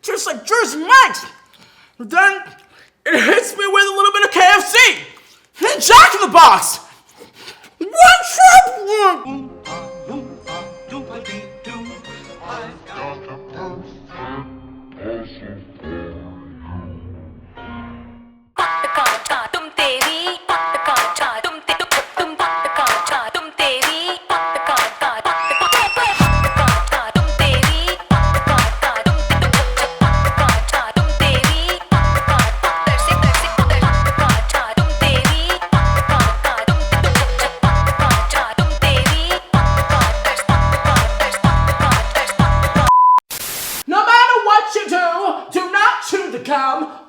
Tastes like Jersey Mike's. Then it hits me with a little bit of KFC and Jack in the Box. What trip? Oompa Loompa, doopity-doo. I've got a perfect puzzle for you.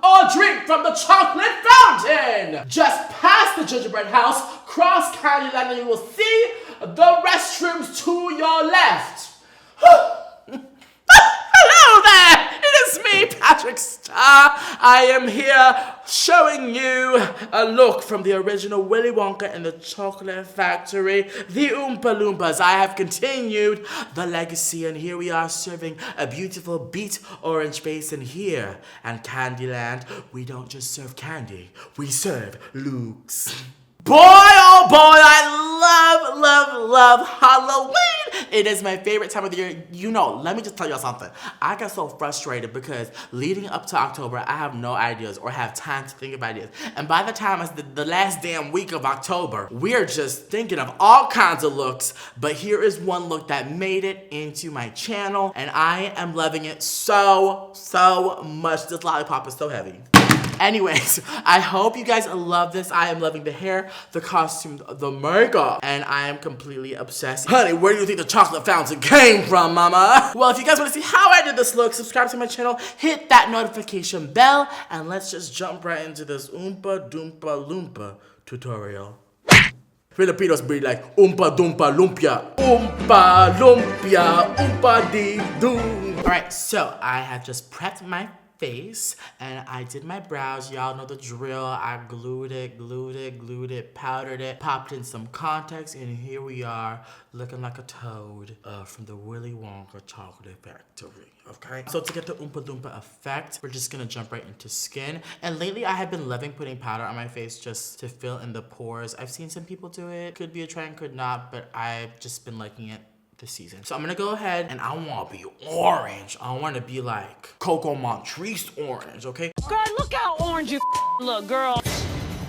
Or drink from the chocolate fountain. Just past the gingerbread house, cross Candyland, and you will see the restrooms to your left. Hello there! It is me, PatrickStarrr. I am here showing you a look from the original Willy Wonka and the Chocolate Factory, the Oompa Loompas. I have continued the legacy, and here we are serving a beautiful beet orange base. And here in Candyland, we don't just serve candy, we serve looks. Boy, oh boy, I love Halloween. It is my favorite time of the year. You know, let me just tell y'all something. I get so frustrated because leading up to October, I have no ideas or have time to think of ideas. And by the time it's the last damn week of October, we're just thinking of all kinds of looks. But here is one look that made it into my channel, and I am loving it so much. This lollipop is so heavy. Anyways, I hope you guys love this. I am loving the hair, the costume, the makeup, and I am completely obsessed. Honey, where do you think the chocolate fountain came from, mama? Well, if you guys want to see how I did this look, subscribe to my channel, hit that notification bell, and let's just jump right into this Oompa Doompa Loompa tutorial. Filipinos be like, Oompa Doompa Lumpia, Oompa Lumpia, Oompa Dee Doo. Alright, so I have just prepped my face and I did my brows. Y'all know the drill. I glued it, powdered it, popped in some contacts, and here we are looking like a toad from the Willy Wonka Chocolate Factory. Okay, so to get the Oompa Loompa effect, we're just gonna jump right into skin. And lately I have been loving putting powder on my face just to fill in the pores. I've seen some people do it. Could be a trend, could not, but I've just been liking it this season. So I'm gonna go ahead and I wanna be orange. I wanna be like Coco Montrese orange, okay? Girl, look how orange you look, girl.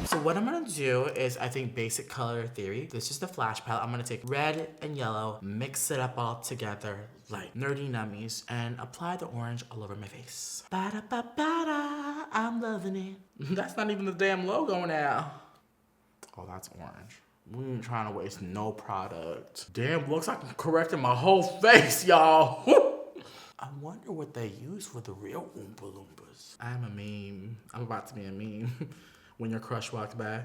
So what I'm gonna do is, I think basic color theory. This is the flash palette. I'm gonna take red and yellow, mix it up all together like nerdy nummies, and apply the orange all over my face. Ba-da-ba-ba-da, I'm loving it. That's not even the damn logo now. Oh, that's orange. We ain't trying to waste no product. Damn, looks like I'm correcting my whole face, y'all. I wonder what they use for the real Oompa Loompas. I'm a meme. I'm about to be a meme. When your crush walks by.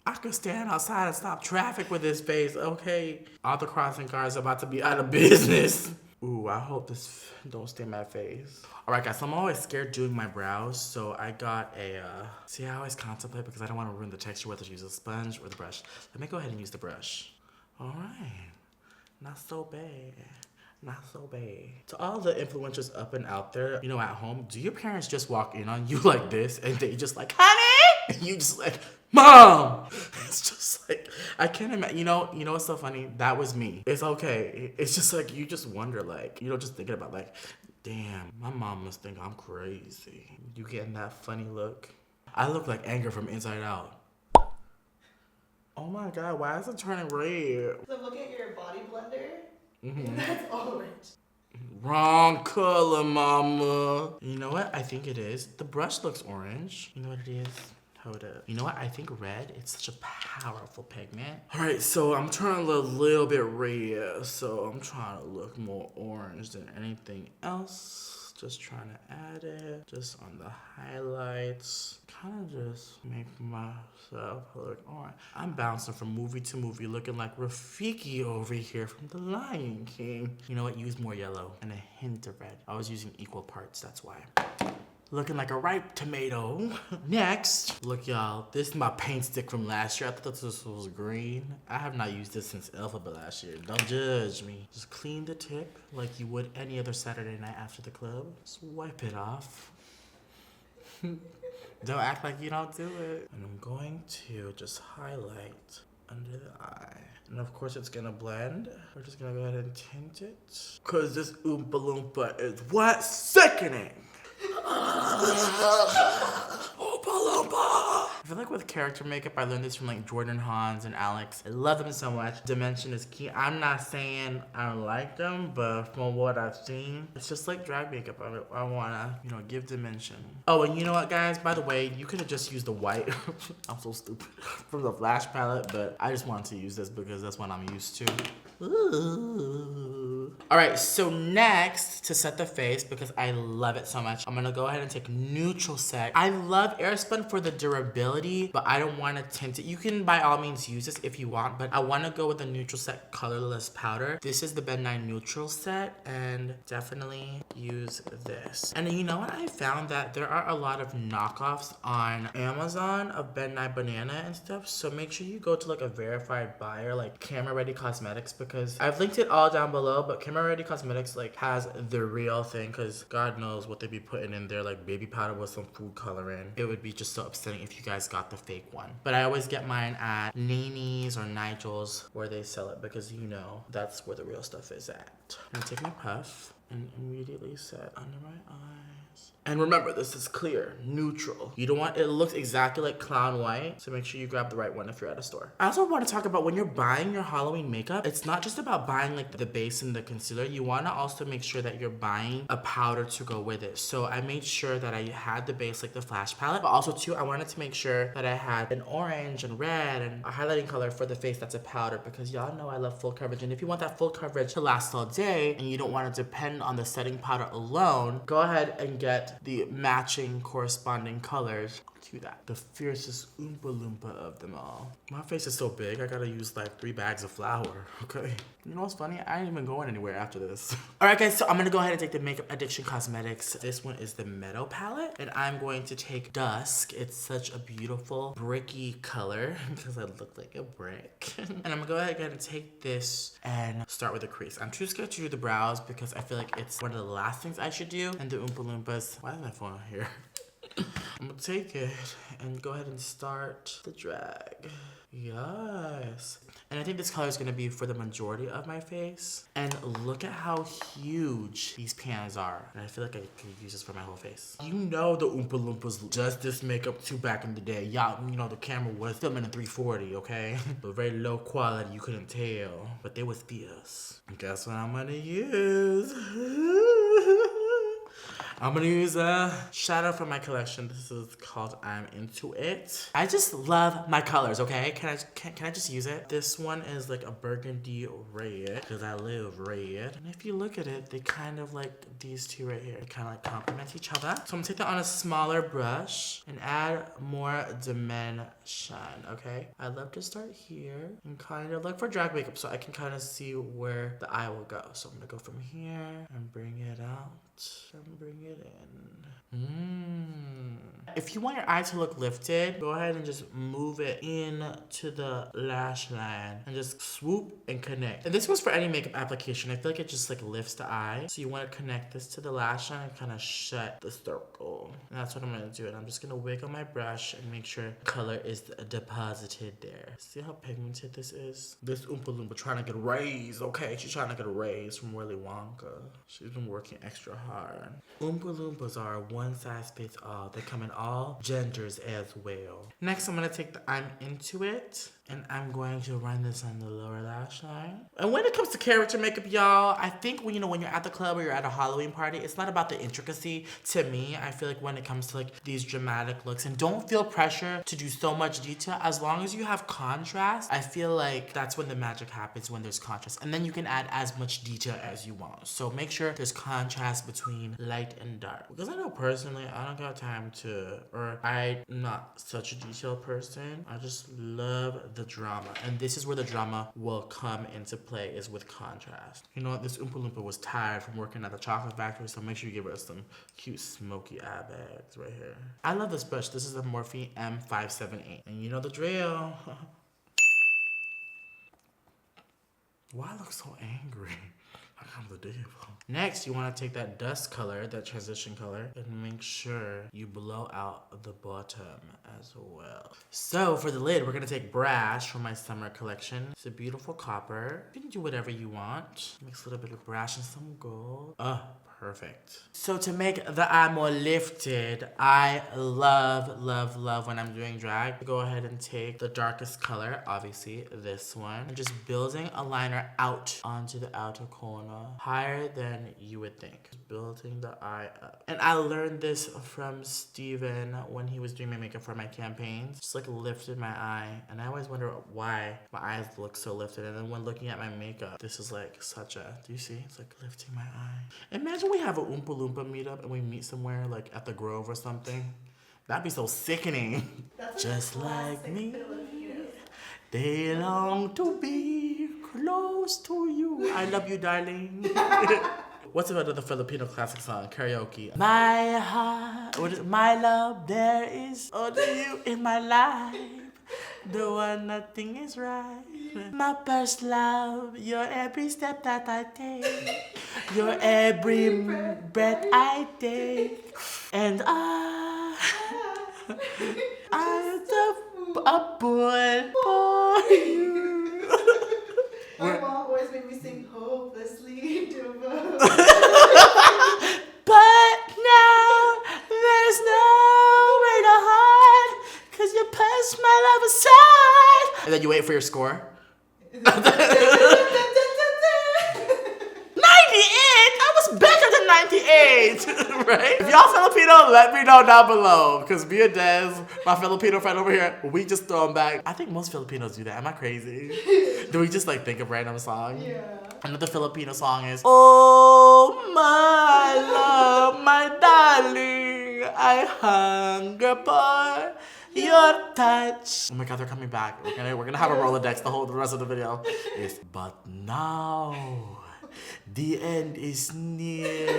I could stand outside and stop traffic with this face, okay? All the crossing guards are about to be out of business. Ooh, I hope this don't stain my face. All right, guys, so I'm always scared doing my brows, so I got a, see, I always contemplate because I don't want to ruin the texture, whether to use a sponge or the brush. Let me go ahead and use the brush. All right, not so bad. Not so bad. To all the influencers up and out there, you know, at home, do your parents just walk in on you like this and they just like, honey? And you just like, Mom! It's just like, I can't imagine, you know what's so funny? That was me. It's okay. It's just like, you just wonder, like, you know, just thinking about like, damn, my mom must think I'm crazy. You getting that funny look? I look like anger from inside out. Oh my God, why is it turning red? So look at your body blender. That's orange. Wrong color, mama. You know what? I think it is. The brush looks orange. You know what it is? Hold up. You know what? I think red, it's such a powerful pigment. All right, so I'm trying to look a little bit red. So I'm trying to look more orange than anything else. Just trying to add it, just on the highlights. Kind of just make myself look orange. I'm bouncing from movie to movie looking like Rafiki over here from The Lion King. You know what? Use more yellow and a hint of red. I was using equal parts, that's why. Looking like a ripe tomato. Next, look y'all, this is my paint stick from last year. I thought this was green. I have not used this since Alphabet last year. Don't judge me. Just clean the tip like you would any other Saturday night after the club. Just wipe it off. Don't act like you don't do it. And I'm going to just highlight under the eye. And of course it's gonna blend. We're just gonna go ahead and tint it. Cause this Oompa Loompa is what? Sickening! Oompa Loompa! I feel like with character makeup, I learned this from like Jordan, Hans, and Alex. I love them so much. Dimension is key. I'm not saying I don't like them, but from what I've seen, it's just like drag makeup. I wanna, you know, give dimension. Oh, and you know what, guys? By the way, you could have just used the white. I'm so stupid. From the Flash palette, but I just wanted to use this because that's what I'm used to. Ooh. All right, so next, to set the face, because I love it so much, I'm gonna go ahead and take neutral set. I love Airspun for the durability, but I don't want to tint it. You can by all means use this if you want, but I want to go with the neutral set colorless powder. This is the Ben 9 neutral set, and definitely use this. And you know what? I found that there are a lot of knockoffs on Amazon of Ben 9 banana and stuff, so make sure you go to like a verified buyer like Camera Ready Cosmetics, because I've linked it all down below, but Camera Ready Cosmetics like has the real thing, because God knows what they be putting in there, like baby powder with some food coloring. It would be just so upsetting if you guys got the fake one. But I always get mine at Nani's or Nigel's where they sell it, because you know that's where the real stuff is at. I'm gonna take my puff and immediately set under my eyes. And remember, this is clear, neutral. You don't want, it looks exactly like clown white, so make sure you grab the right one if you're at a store. I also want to talk about when you're buying your Halloween makeup, it's not just about buying like the base and the concealer. You want to also make sure that you're buying a powder to go with it. So I made sure that I had the base like the Flash palette, but also too, I wanted to make sure that I had an orange and red and a highlighting color for the face that's a powder, because y'all know I love full coverage. And if you want that full coverage to last all day and you don't want to depend on the setting powder alone, go ahead and get the matching corresponding colors to that. The fiercest Oompa Loompa of them all. My face is so big, I gotta use like 3 bags of flour, okay? You know what's funny? I ain't even going anywhere after this. All right, guys, so I'm gonna go ahead and take the Makeup Addiction Cosmetics. This one is the Meadow palette, and I'm going to take Dusk. It's such a beautiful bricky color because I look like a brick. And I'm gonna go ahead and take this and start with a crease. I'm too scared to do the brows because I feel like it's one of the last things I should do. And the Oompa Loompas, why is my phone here? I'm gonna take it and go ahead and start the drag. Yes. And I think this color is gonna be for the majority of my face. And look at how huge these pans are. And I feel like I could use this for my whole face. You know the Oompa Loompas just this makeup too back in the day. Y'all, you know the camera was filming in 340, okay? But very low quality, you couldn't tell. But they was fierce. And guess what I'm gonna use? I'm gonna use a shadow from my collection. This is called I'm Into It. I just love my colors, okay? Can I just use it? This one is like a burgundy red, because I live red. And if you look at it, they kind of like these two right here. They kind of like complement each other. So I'm gonna take that on a smaller brush and add more dimension, okay? I love to start here and kind of look for drag makeup so I can kind of see where the eye will go. So I'm gonna go from here and bring it out and bring it in. If you want your eye to look lifted, go ahead and just move it in to the lash line and just swoop and connect. And this goes for any makeup application. I feel like it just like lifts the eye. So you want to connect this to the lash line and kind of shut the circle. And that's what I'm going to do. And I'm just going to wiggle my brush and make sure color is deposited there. See how pigmented this is? This Oompa Loompa trying to get a raise, okay? She's trying to get a raise from Willy Wonka. She's been working extra hard. Oompa Loompas are one size fits all. They come in all genders as well. Next, I'm gonna take the I'm Into It, and I'm going to run this on the lower lash line. And when it comes to character makeup, y'all, I think when you're at the club or you're at a Halloween party, it's not about the intricacy. To me, I feel like when it comes to like these dramatic looks, and don't feel pressure to do so much detail. As long as you have contrast, I feel like that's when the magic happens, when there's contrast. And then you can add as much detail as you want. So make sure there's contrast between light and dark. Because I know personally, I don't got time to, or I'm not such a detailed person. I just love the drama. And this is where the drama will come into play, is with contrast. You know what? This Oompa Loompa was tired from working at the chocolate factory, so make sure you give her some cute smoky eye bags right here. I love this brush. This is a Morphe M578. And you know the drill. Why I look so angry? Like I'm the devil. Next, you want to take that dust color, that transition color, and make sure you blow out the bottom as well. So for the lid, we're going to take Brash from my summer collection. It's a beautiful copper. You can do whatever you want. Mix a little bit of Brash and some gold. Perfect. So to make the eye more lifted, I love when I'm doing drag. Go ahead and take the darkest color, obviously this one, and just building a liner out onto the outer corner, higher than you would think. Just building the eye up. And I learned this from Steven when he was doing my makeup for my campaigns. Just like lifted my eye, and I always wonder why my eyes look so lifted. And then when looking at my makeup, this is like such a, do you see? It's like lifting my eye. Imagine we have a Oompa Loompa meetup and we meet somewhere like at the Grove or something. That'd be so sickening. Just like me, they long to be close to you. I love you, darling. What's about the Filipino classic song, karaoke? My heart, what is it? My love, there is only you in my life. The one nothing is right. My first love, your every step that I take, your every breath I take, and I'm a boy for you. My mom always made me sing hopelessly devoted. But now there's nowhere to hide, 'cause you pushed my love aside. And then you wait for your score. 98! I was better than 98! Right? If y'all Filipino, let me know down below. Because me and Des, my Filipino friend over here, we just throw them back. I think most Filipinos do that. Am I crazy? Do we just like think of random songs? Yeah. Another Filipino song is, oh my love, my darling, I hunger for your touch. Oh my god, they're coming back. We're gonna have a Rolodex the rest of the video. Yes. But now the end is near,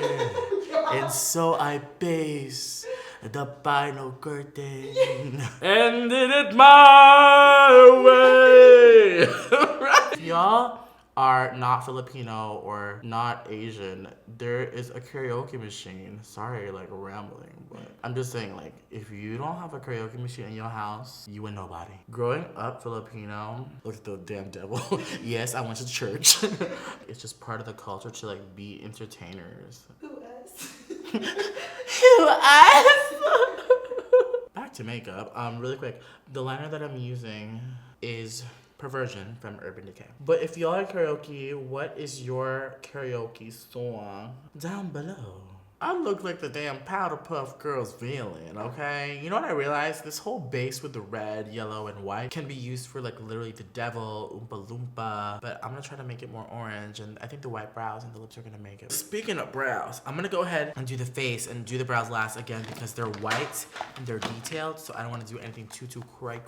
and so I pace the final curtain. Ended it my way. Right? Y'all are not Filipino or not Asian, there is a karaoke machine. Sorry, like rambling, but I'm just saying, like, if you don't have a karaoke machine in your house, you are nobody. Growing up Filipino, look at the damn devil. Yes, I went to church. It's just part of the culture to like be entertainers. Who us? Who us? Back to makeup. Really quick, the liner that I'm using is Perversion from Urban Decay. But if y'all are karaoke, what is your karaoke song? Down below. I look like the damn Powder Puff Girls villain, okay? You know what I realized? This whole base with the red, yellow, and white can be used for like literally the devil, Oompa Loompa, but I'm gonna try to make it more orange, and I think the white brows and the lips are gonna make it. Speaking of brows, I'm gonna go ahead and do the face and do the brows last again because they're white and they're detailed, so I don't wanna do anything too cray.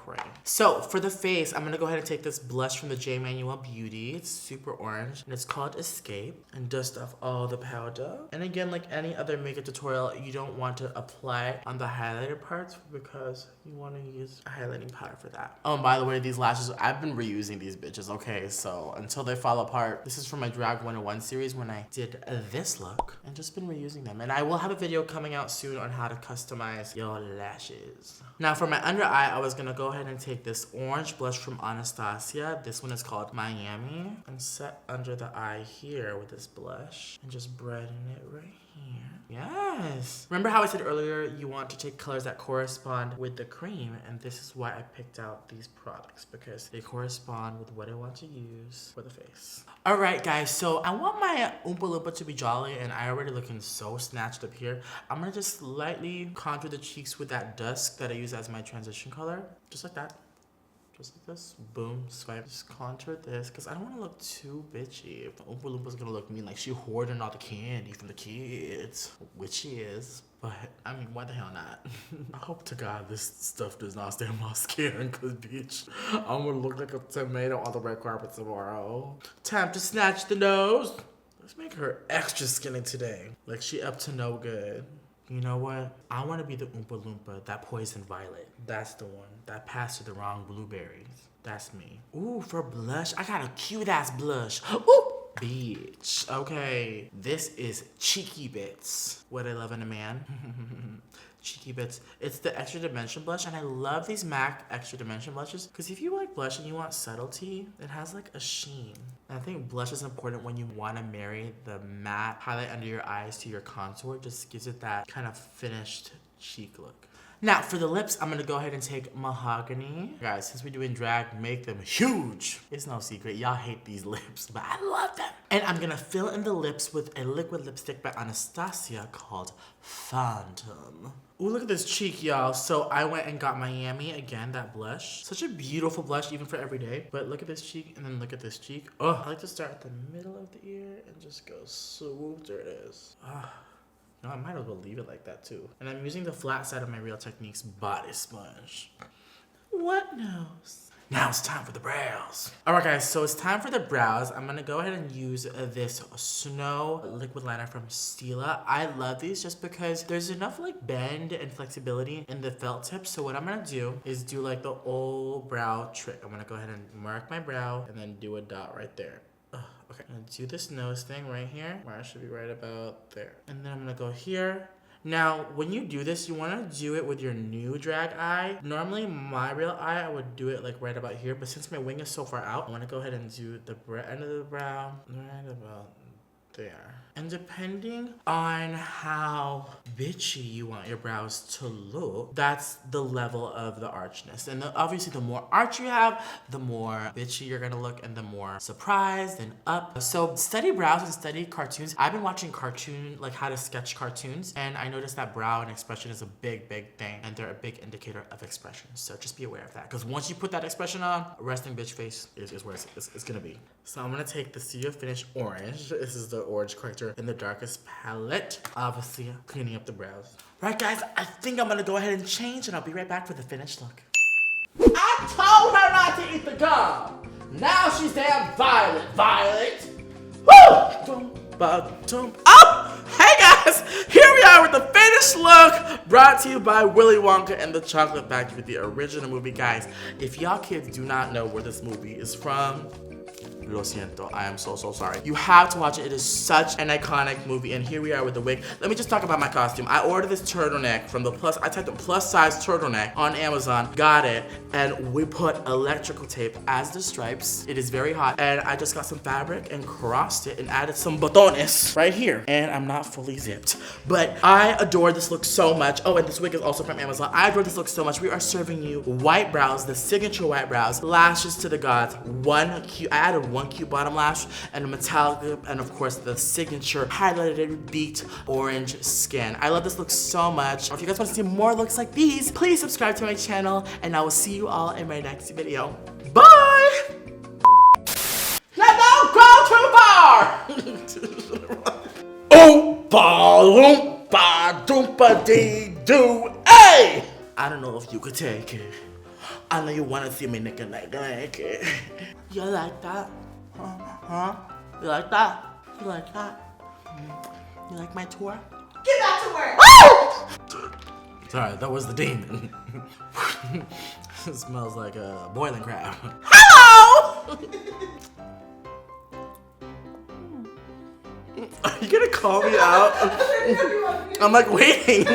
So for the face, I'm gonna go ahead and take this blush from the J Manuel Beauty. It's super orange, and it's called Escape, and dust off all the powder. And again, like any other makeup tutorial, you don't want to apply on the highlighter parts because you want to use a highlighting powder for that. Oh, and by the way, these lashes, I've been reusing these bitches, okay? So until they fall apart, this is from my Drag 101 series when I did this look, and just been reusing them. And I will have a video coming out soon on how to customize your lashes. Now for my under eye, I was gonna go ahead and take this orange blush from Anastasia. This one is called Miami, and set under the eye here with this blush and just brighten it right here. Yes. Remember how I said earlier you want to take colors that correspond with the cream, and this is why I picked out these products, because they correspond with what I want to use for the face. Alright guys, so I want my Oompa Loompa to be jolly, and I already looking so snatched up here. I'm gonna just lightly contour the cheeks with that dusk that I use as my transition color. Just like that. Just like this. Boom. Swipe. Just contour this because I don't want to look too bitchy. If Oompa Loompa's gonna look mean like she hoarding all the candy from the kids, which she is. But, I mean, why the hell not? I hope to God this stuff does not stay on my skin, cause bitch, I'm gonna look like a tomato on the red carpet tomorrow. Time to snatch the nose. Let's make her extra skinny today. Like she up to no good. You know what? I want to be the Oompa Loompa, that poison violet. That's the one. That passed to the wrong blueberries. That's me. Ooh, for blush, I got a cute ass blush. Ooh, bitch. Okay, this is Cheeky Bits. What I love in a man. Cheeky Bits. It's the extra dimension blush, and I love these MAC extra dimension blushes because if you like blush and you want subtlety, it has like a sheen. And I think blush is important when you want to marry the matte highlight under your eyes to your contour. It just gives it that kind of finished cheek look. Now for the lips, I'm gonna go ahead and take Mahogany. Guys, since we're doing drag, make them huge. It's no secret, y'all hate these lips, but I love them. And I'm gonna fill in the lips with a liquid lipstick by Anastasia called Phantom. Ooh, look at this cheek, y'all. So I went and got Miami, again, that blush. Such a beautiful blush, even for every day. But look at this cheek, and then look at this cheek. Oh, I like to start at the middle of the ear and just go swoop. There it is. No, I might as well leave it like that too. And I'm using the flat side of my Real Techniques body sponge. What nose? Now it's time for the brows. All right, guys, so it's time for the brows. I'm gonna go ahead and use this Snow liquid liner from Stila. I love these just because there's enough like bend and flexibility in the felt tip. So what I'm gonna do is do like the old brow trick. I'm gonna go ahead and mark my brow and then do a dot right there. Okay, I'm gonna do this nose thing right here, where I should be right about there. And then I'm gonna go here. Now, when you do this, you wanna do it with your new drag eye. Normally, my real eye, I would do it like right about here, but since my wing is so far out, I wanna go ahead and do the end of the brow right about there. And depending on how bitchy you want your brows to look, that's the level of the archness. And obviously the more arch you have, the more bitchy you're gonna look and the more surprised and up. So study brows and study cartoons. I've been watching like how to sketch cartoons, and I noticed that brow and expression is a big thing, and they're a big indicator of expression. So just be aware of that, because once you put that expression on, resting bitch face is where it's gonna be. So I'm gonna take the Studio Finish Orange. This is the orange corrector in the darkest palette. Obviously, cleaning up the brows. Right, guys, I think I'm gonna go ahead and change, and I'll be right back for the finished look. I told her not to eat the gum. Now she's damn Violet. Woo! Oh, hey guys, here we are with the finished look, brought to you by Willy Wonka and the Chocolate Factory, the original movie. Guys, if y'all kids do not know where this movie is from, lo siento, I am so sorry. You have to watch it. It is such an iconic movie, and here we are with the wig. Let me just talk about my costume. I ordered this turtleneck from I typed in plus size turtleneck on Amazon, got it, and we put electrical tape as the stripes. It is very hot, and I just got some fabric and crossed it and added some botones right here, and I'm not fully zipped, but I adore this look so much. Oh, and this wig is also from Amazon. I adore this look so much. We are serving you white brows, the signature white brows, lashes to the gods, I added one cute bottom lash and a metallic lip, and of course the signature highlighted beat orange skin. I love this look so much. If you guys want to see more looks like these, please subscribe to my channel, and I will see you all in my next video. Bye! Now don't go too far! Oompa Loompa Doopity Doo. Hey! I don't know if you could take it. I know you wanna see me naked like it. You like that? Huh? You like that? You like that? You like my tour? Get back to work! Oh! Sorry, that was the demon. It smells like a boiling crab. Hello! Are you gonna call me out? I'm like waiting.